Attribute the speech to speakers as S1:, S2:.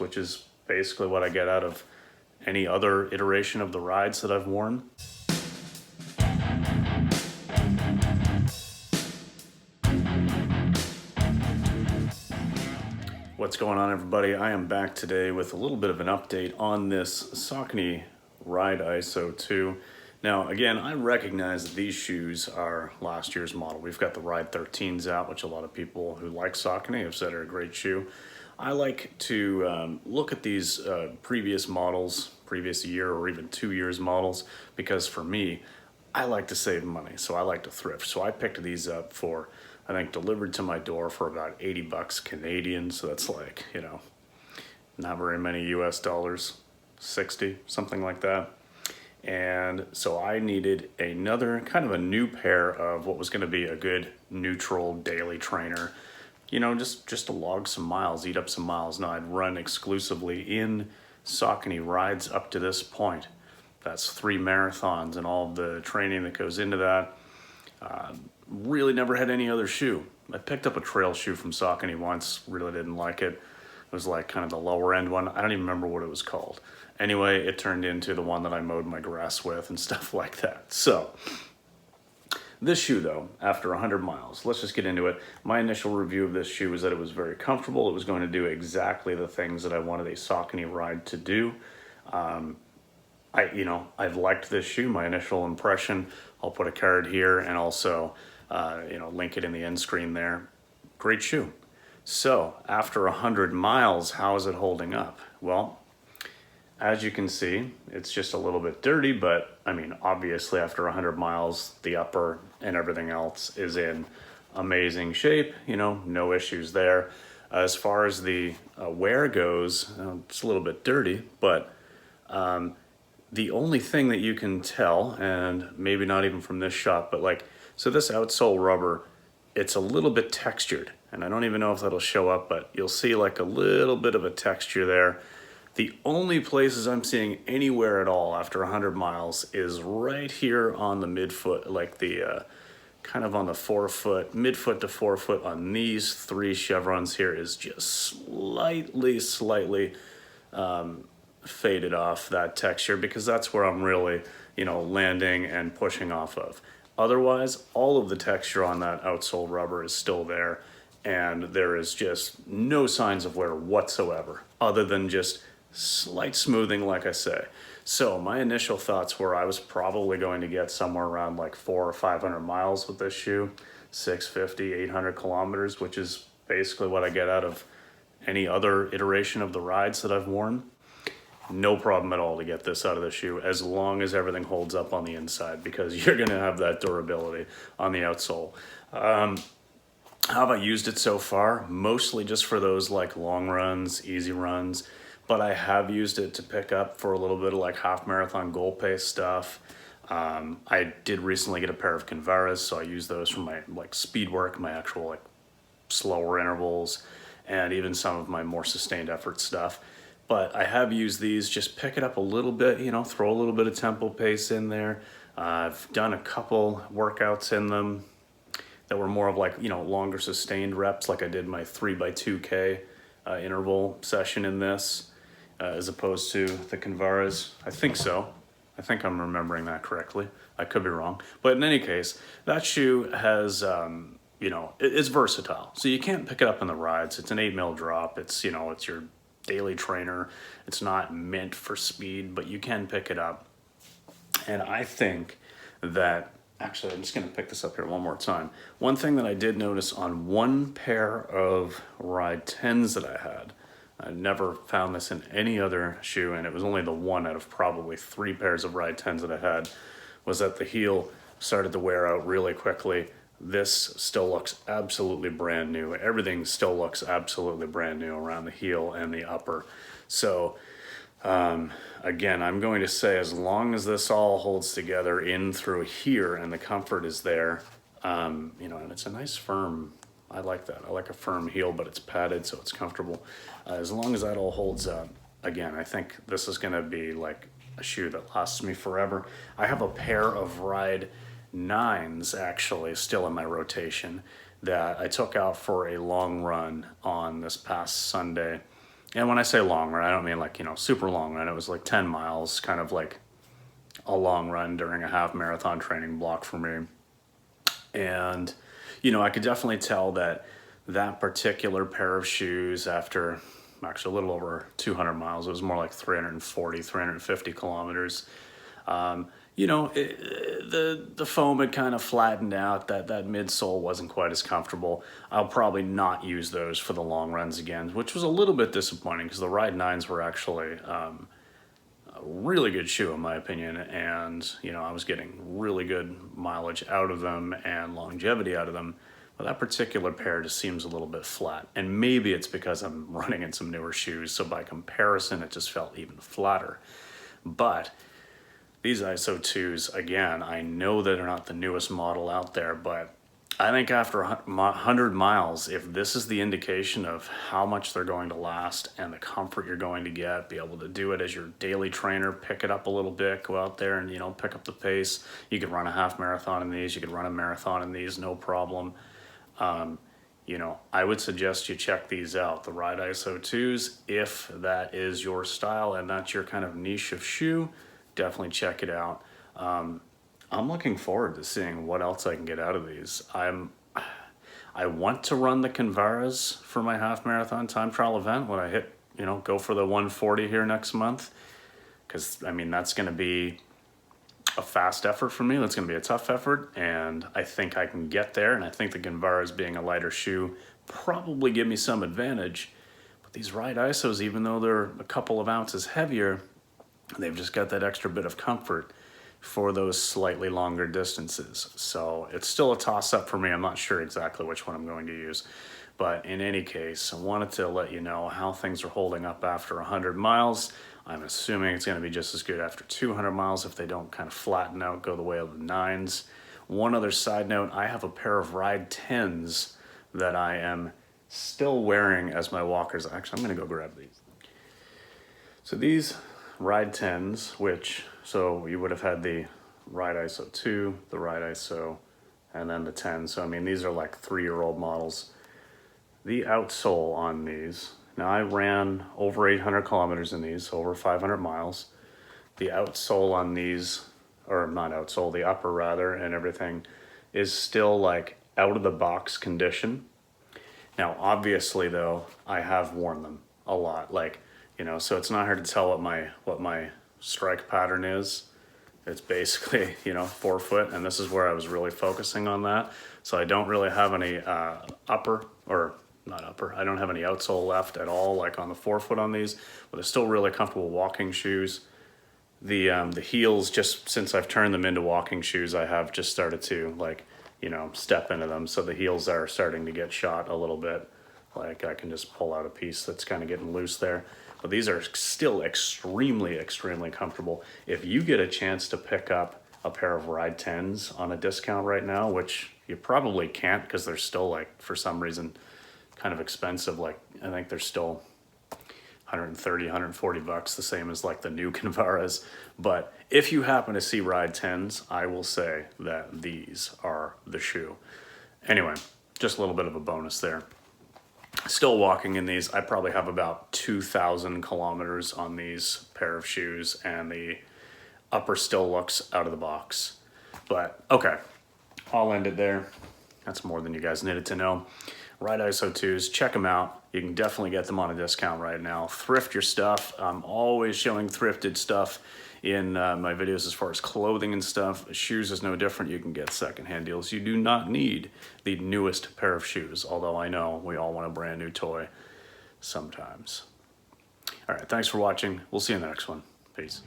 S1: which is basically what I get out of any other iteration of the rides that I've worn. What's going on, everybody? I am back today with a little bit of an update on this Saucony Ride ISO 2. Now, again, I recognize that these shoes are last year's model. We've got the Ride 13s out, which a lot of people who like Saucony have said are a great shoe. I like to look at these previous models, previous year or even 2 years models, because for me, I like to save money, so I like to thrift. So I picked these up for, I think, delivered to my door for about 80 bucks Canadian, so that's like, you know, not very many US dollars, 60, something like that. And so I needed another kind of a new pair of what was going to be a good neutral daily trainer, you know, just to log some miles, eat up some miles. Now, I'd run exclusively in Saucony rides up to this point. That's 3 marathons and all the training that goes into that. Really never had any other shoe. I picked up a trail shoe from Saucony once, really didn't like it. It was like kind of the lower end one. I don't even remember what it was called. Anyway, it turned into the one that I mowed my grass with and stuff like that. So, this shoe though, after 100 miles, let's just get into it. My initial review of this shoe was that it was very comfortable. It was going to do exactly the things that I wanted a Saucony ride to do. I've liked this shoe. My initial impression, I'll put a card here and also, link it in the end screen there. Great shoe. So after 100 miles, how is it holding up? Well, as you can see, it's just a little bit dirty, but I mean, obviously after 100 miles, the upper and everything else is in amazing shape, no issues there. As far as the wear goes, it's a little bit dirty, but the only thing that you can tell, and maybe not even from this shot, but so this outsole rubber, it's a little bit textured, and I don't even know if that'll show up, but you'll see like a little bit of a texture there. The only places I'm seeing anywhere at all after 100 miles is right here on the midfoot, like the kind of on the forefoot, midfoot to forefoot on these 3 chevrons here is just slightly faded off that texture, because that's where I'm really, landing and pushing off of. Otherwise, all of the texture on that outsole rubber is still there, and there is just no signs of wear whatsoever, other than just slight smoothing, like I say. So my initial thoughts were I was probably going to get somewhere around like 400 or 500 miles with this shoe, 650, 800 kilometers, which is basically what I get out of any other iteration of the rides that I've worn. No problem at all to get this out of the shoe, as long as everything holds up on the inside, because you're gonna have that durability on the outsole. How have I used it so far? Mostly just for those like long runs, easy runs, but I have used it to pick up for a little bit of like half marathon goal pace stuff. I did recently get a pair of Converse, so I use those for my like speed work, my actual like slower intervals, and even some of my more sustained effort stuff. But I have used these, just pick it up a little bit, throw a little bit of tempo pace in there. I've done a couple workouts in them that were more of like, longer sustained reps, like I did my 3x2K interval session in this, as opposed to the Converse. I think so. I think I'm remembering that correctly. I could be wrong. But in any case, that shoe has, it's versatile. So you can't pick it up in the rides. It's an 8mm drop. It's, it's your daily trainer. It's not meant for speed, but you can pick it up. And I think that, actually, I'm just going to pick this up here one more time. One thing that I did notice on one pair of Ride 10s that I had, I never found this in any other shoe, and it was only the one out of probably 3 pairs of Ride 10s that I had, was that the heel started to wear out really quickly. This still looks absolutely brand new. Everything still looks absolutely brand new around the heel and the upper. So again, I'm going to say as long as this all holds together in through here and the comfort is there, and it's a nice firm, I like that. I like a firm heel, but it's padded, so it's comfortable. As long as that all holds up, again, I think this is going to be like a shoe that lasts me forever. I have a pair of Ride 9s actually still in my rotation that I took out for a long run on this past Sunday. And when I say long run, I don't mean like, you know, super long run. It was like 10 miles, kind of like a long run during a half marathon training block for me. And, you know, I could definitely tell that that particular pair of shoes, after actually a little over 200 miles, it was more like 340, 350 kilometers. You know, the foam had kind of flattened out. That midsole wasn't quite as comfortable. I'll probably not use those for the long runs again, which was a little bit disappointing because the Ride 9s were actually a really good shoe in my opinion, and you know, I was getting really good mileage out of them and longevity out of them. But that particular pair just seems a little bit flat, and maybe it's because I'm running in some newer shoes, so by comparison it just felt even flatter. But these ISO 2s, again, I know that they're not the newest model out there, but I think after 100 miles, if this is the indication of how much they're going to last and the comfort you're going to get, be able to do it as your daily trainer, pick it up a little bit, go out there and, you know, pick up the pace. You could run a half marathon in these, you could run a marathon in these, no problem. You know, I would suggest you check these out, the Ride ISO 2s, if that is your style and that's your kind of niche of shoe. Definitely check it out. I'm looking forward to seeing what else I can get out of these. I want to run the Convaras for my half marathon time trial event when I hit, you know, go for the 140 here next month. Because, I mean, that's going to be a fast effort for me. That's going to be a tough effort. And I think I can get there. And I think the Convaras being a lighter shoe probably give me some advantage. But these Ride ISOs, even though they're a couple of ounces heavier, they've just got that extra bit of comfort for those slightly longer distances. So it's still a toss-up for me. I'm not sure exactly which one I'm going to use. But in any case, I wanted to let you know how things are holding up after 100 miles. I'm assuming it's going to be just as good after 200 miles if they don't kind of flatten out, go the way of the 9s. One other side note, I have a pair of Ride 10s that I am still wearing as my walkers. Actually, I'm going to go grab these. So these Ride 10s, which, so you would have had the Ride ISO 2, the Ride ISO, and then the 10. So I mean, these are like 3-year-old models. The outsole on these, now I ran over 800 kilometers in these, over 500 miles. The outsole on these, or not outsole, the upper rather, and everything is still like out of the box condition. Now, obviously though, I have worn them a lot, like, you know, so it's not hard to tell what my strike pattern is. It's basically, you know, forefoot, and this is where I was really focusing on that. So I don't really have any upper, or not upper, I don't have any outsole left at all, like on the forefoot on these, but they're still really comfortable walking shoes. The heels, just since I've turned them into walking shoes, I have just started to, like, you know, step into them. So the heels are starting to get shot a little bit. Like I can just pull out a piece that's kind of getting loose there. But these are still extremely, extremely comfortable. If you get a chance to pick up a pair of Ride 10s on a discount right now, which you probably can't because they're still, like, for some reason, kind of expensive. Like, I think they're still 130, 140 bucks, the same as like the new Convaras. But if you happen to see Ride 10s, I will say that these are the shoe. Anyway, just a little bit of a bonus there. Still walking in these. I probably have about 2,000 kilometers on these pair of shoes, and the upper still looks out of the box. But okay, I'll end it there. That's more than you guys needed to know. Ride ISO 2s, check them out. You can definitely get them on a discount right now. Thrift your stuff. I'm always showing thrifted stuff in my videos as far as clothing and stuff. Shoes is no different. You can get secondhand deals. You do not need the newest pair of shoes, although I know we all want a brand new toy sometimes. All right, thanks for watching. We'll see you in the next one. Peace.